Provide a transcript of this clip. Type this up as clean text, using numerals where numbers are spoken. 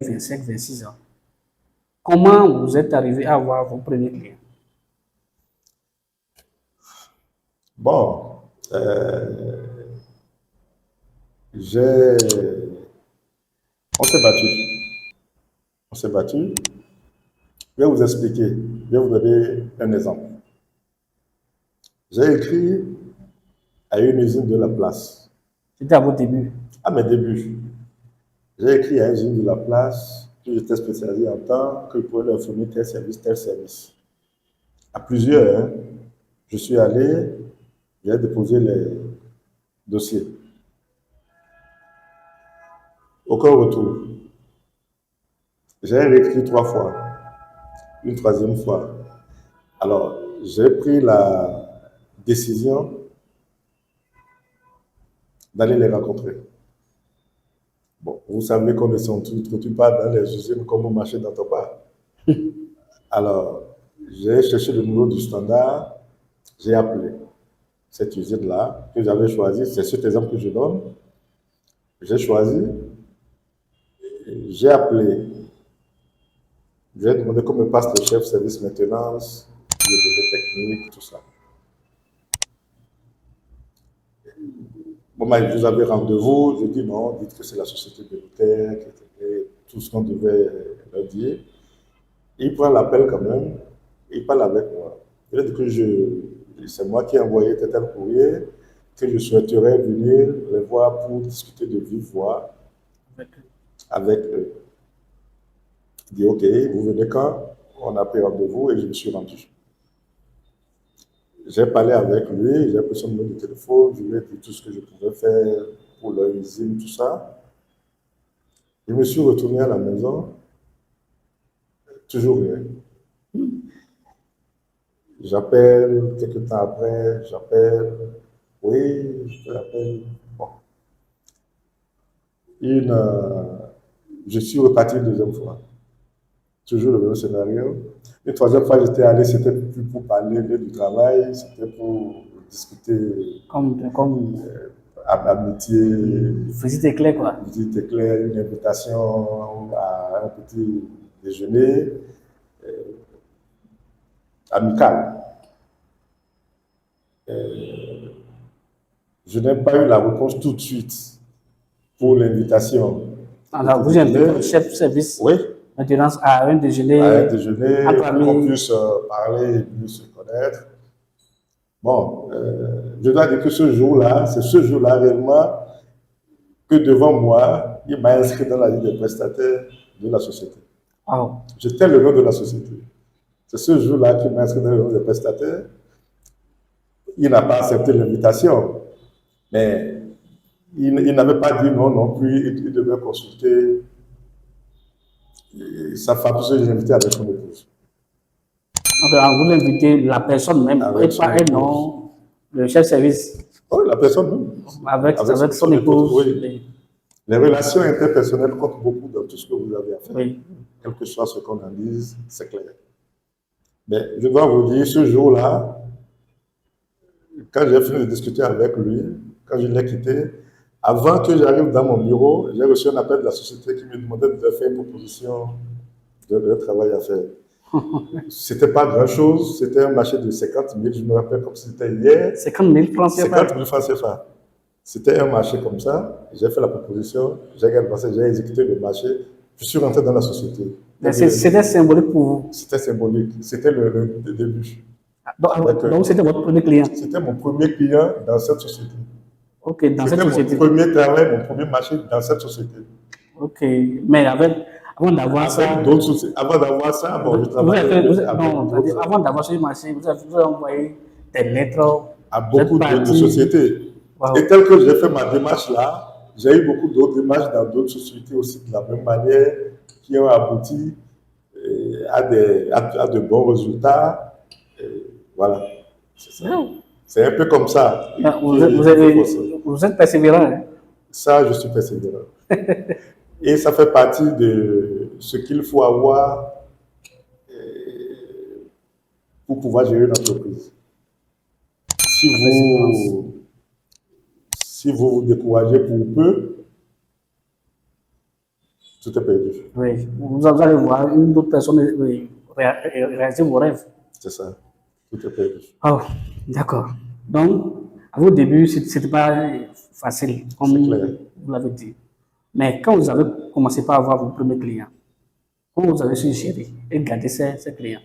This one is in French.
25, 26 ans. Comment vous êtes arrivé à avoir vos premiers clients? Bon, j'ai... on s'est battu. On s'est battu. Je vais vous expliquer. Je vais vous donner un exemple. J'ai écrit à une usine de la place. C'était à vos débuts. À mes débuts. J'ai écrit à une usine de la place que j'étais spécialisé en tant que pour leur fournir tel service, tel service. À plusieurs, hein, je suis allé, j'ai déposé les dossiers. Aucun retour. J'ai réécrit 3 fois, une troisième fois. Alors, j'ai pris la décision d'aller les rencontrer. Bon, vous savez qu'on ne s'entretue pas dans les usines comme au marché d'Antopa. Alors, j'ai cherché le numéro du standard, j'ai appelé cette usine-là que j'avais choisie, c'est cet exemple que je donne. J'ai choisi, j'ai appelé, j'ai demandé qu'on me passe le chef service maintenance, le technique, tout ça. Bon, vous avez rendez-vous, je dis non, dites que c'est la société Belotech, tout ce qu'on devait leur dire. Il prend l'appel quand même, il parle avec moi. Il dit que c'est moi qui ai envoyé tel courrier, que je souhaiterais venir les voir pour discuter de vive voix avec eux. Il dit ok, vous venez quand? On a pris rendez-vous et je me suis rendu. J'ai parlé avec lui, j'ai pris son numéro de téléphone, je lui ai dit tout ce que je pouvais faire pour leur usine, tout ça. Je me suis retourné à la maison, toujours rien. J'appelle, quelques temps après, j'appelle, oui, je l'appelle. Bon. Je suis reparti une deuxième fois. Toujours le même scénario. Une troisième fois, j'étais allé, c'était plus pour parler du travail, c'était pour discuter Comme amitié, visite éclair, quoi. visite éclair, une invitation à un petit déjeuner amical. Je n'ai pas eu la réponse tout de suite pour l'invitation. Alors, vous invitez le chef service oui, maintenance à un déjeuner, pour qu'on puisse parler et mieux se connaître. Bon, je dois dire que ce jour-là, c'est ce jour-là réellement que devant moi, il m'a inscrit dans la liste des prestataires de la société. Wow. J'étais le nom de la société. C'est ce jour-là qu'il m'a inscrit dans le nom des prestataires. Il n'a pas accepté l'invitation, mais il n'avait pas dit non non plus, il devait consulter sa femme, parce que j'ai invité avec son épouse. Donc, vous l'invitez la personne même, et pas un nom, le chef service. Oui, la personne même. Avec son épouse. Oui. Les relations interpersonnelles comptent beaucoup dans tout ce que vous avez à faire. Oui. Quel que soit ce qu'on en dise, c'est clair. Mais je dois vous dire, ce jour-là, quand j'ai fini de discuter avec lui, quand je l'ai quitté, avant que j'arrive dans mon bureau, j'ai reçu un appel de la société qui me demandait de faire une proposition de travail à faire. C'était pas grand-chose, c'était un marché de 50 000, je me rappelle comme si c'était hier. 50 000 francs CFA. 50 000 francs CFA. C'était un marché comme ça, j'ai fait la proposition, j'ai exécuté le marché, je suis rentré dans la société. C'était symbolique pour vous? C'était symbolique, c'était le début. Donc c'était votre premier client? C'était mon premier client dans cette société. Ok, dans cette société. C'était mon premier travail, mon premier marché dans cette société. Ok, mais avant d'avoir ça... Avant d'avoir ça, bon, je travaillais avant d'avoir ce marché, vous avez envoyé des lettres à beaucoup de sociétés. Wow. Et tel que j'ai fait ma démarche là, j'ai eu beaucoup d'autres démarches dans d'autres sociétés aussi de la même manière qui ont abouti à de bons résultats. Voilà, c'est ça. C'est un peu comme ça. Vous êtes persévérant. Hein? Ça, je suis persévérant. Et ça fait partie de ce qu'il faut avoir pour pouvoir gérer une entreprise. Si vous vous découragez pour peu, Tout est perdu. Oui, vous allez voir une autre personne réaliser vos rêves. C'est ça. Tout est perdu. Oh, d'accord. Donc, à vos débuts, ce n'était pas facile, comme C'est clair. vous l'avez dit. Mais quand vous avez commencé par avoir vos premiers clients, comment vous avez su gérer et garder ces clients?